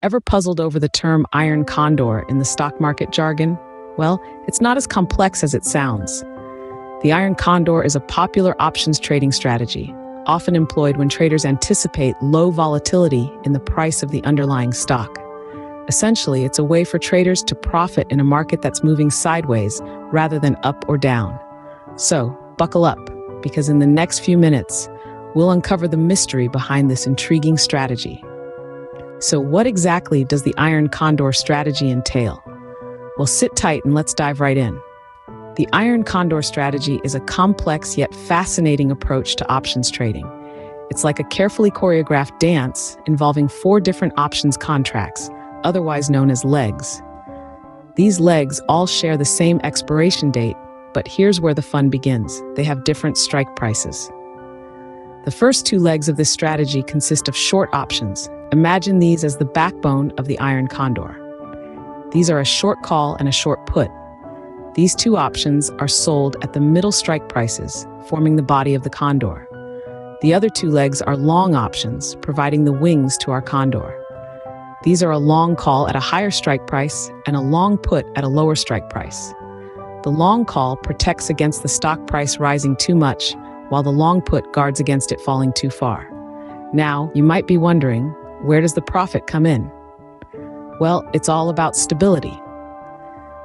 Ever puzzled over the term iron condor in the stock market jargon? Well, it's not as complex as it sounds. The iron condor is a popular options trading strategy, often employed when traders anticipate low volatility in the price of the underlying stock. Essentially, it's a way for traders to profit in a market that's moving sideways rather than up or down. So, buckle up, because in the next few minutes, we'll uncover the mystery behind this intriguing strategy. So what exactly does the iron condor strategy entail? Well, sit tight and let's dive right in. The iron condor strategy is a complex yet fascinating approach to options trading. It's like a carefully choreographed dance involving 4 different options contracts, otherwise known as legs. These legs all share the same expiration date, but here's where the fun begins. They have different strike prices. The first 2 legs of this strategy consist of short options. Imagine these as the backbone of the iron condor. These are a short call and a short put. These 2 options are sold at the middle strike prices, forming the body of the condor. The other 2 legs are long options, providing the wings to our condor. These are a long call at a higher strike price and a long put at a lower strike price. The long call protects against the stock price rising too much, while the long put guards against it falling too far. Now, you might be wondering, where does the profit come in? Well, it's all about stability.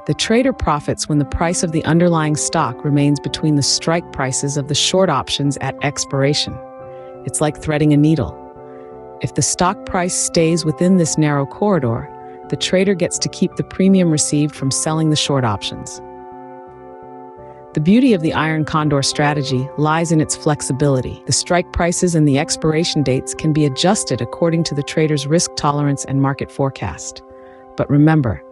The trader profits when the price of the underlying stock remains between the strike prices of the short options at expiration. It's like threading a needle. If the stock price stays within this narrow corridor, the trader gets to keep the premium received from selling the short options. The beauty of the iron condor strategy lies in its flexibility. The strike prices and the expiration dates can be adjusted according to the trader's risk tolerance and market forecast. But remember,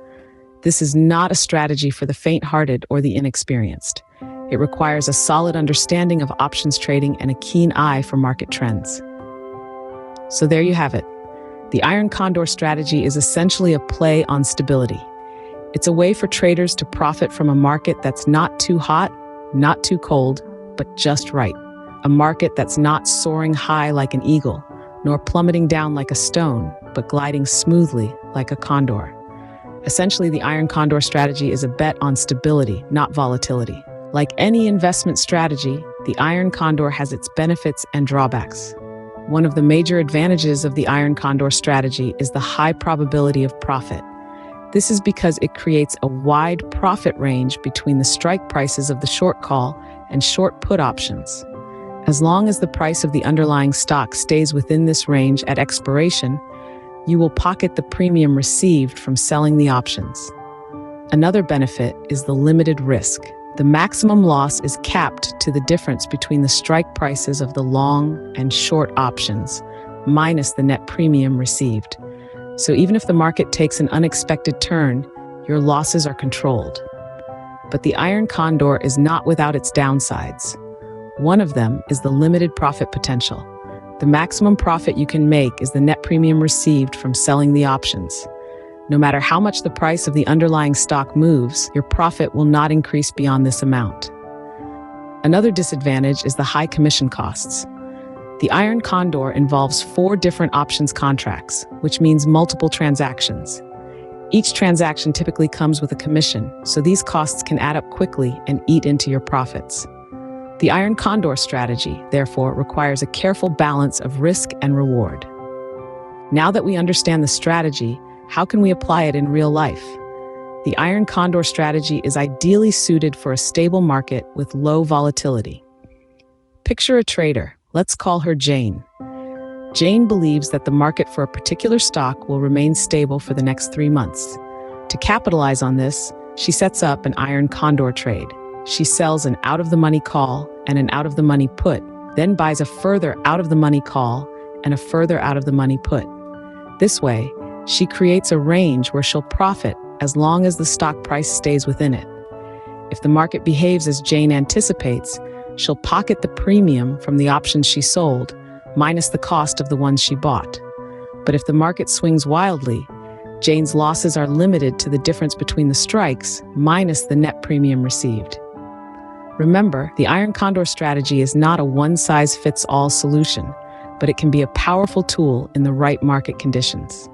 this is not a strategy for the faint-hearted or the inexperienced. It requires a solid understanding of options trading and a keen eye for market trends. So there you have it. The iron condor strategy is essentially a play on stability. It's a way for traders to profit from a market that's not too hot, not too cold, but just right. A market that's not soaring high like an eagle, nor plummeting down like a stone, but gliding smoothly like a condor. Essentially, the iron condor strategy is a bet on stability, not volatility. Like any investment strategy, the iron condor has its benefits and drawbacks. One of the major advantages of the iron condor strategy is the high probability of profit. This is because it creates a wide profit range between the strike prices of the short call and short put options. As long as the price of the underlying stock stays within this range at expiration, you will pocket the premium received from selling the options. Another benefit is the limited risk. The maximum loss is capped to the difference between the strike prices of the long and short options, minus the net premium received. So even if the market takes an unexpected turn, your losses are controlled. But the iron condor is not without its downsides. One of them is the limited profit potential. The maximum profit you can make is the net premium received from selling the options. No matter how much the price of the underlying stock moves, your profit will not increase beyond this amount. Another disadvantage is the high commission costs. The iron condor involves 4 different options contracts, which means multiple transactions. Each transaction typically comes with a commission, so these costs can add up quickly and eat into your profits. The iron condor strategy, therefore, requires a careful balance of risk and reward. Now that we understand the strategy, how can we apply it in real life? The iron condor strategy is ideally suited for a stable market with low volatility. Picture a trader. Let's call her Jane. Jane believes that the market for a particular stock will remain stable for the next 3 months. To capitalize on this, she sets up an iron condor trade. She sells an out-of-the-money call and an out-of-the-money put, then buys a further out-of-the-money call and a further out-of-the-money put. This way, she creates a range where she'll profit as long as the stock price stays within it. If the market behaves as Jane anticipates, she'll pocket the premium from the options she sold, minus the cost of the ones she bought. But if the market swings wildly, Jane's losses are limited to the difference between the strikes, minus the net premium received. Remember, the iron condor strategy is not a one-size-fits-all solution, but it can be a powerful tool in the right market conditions.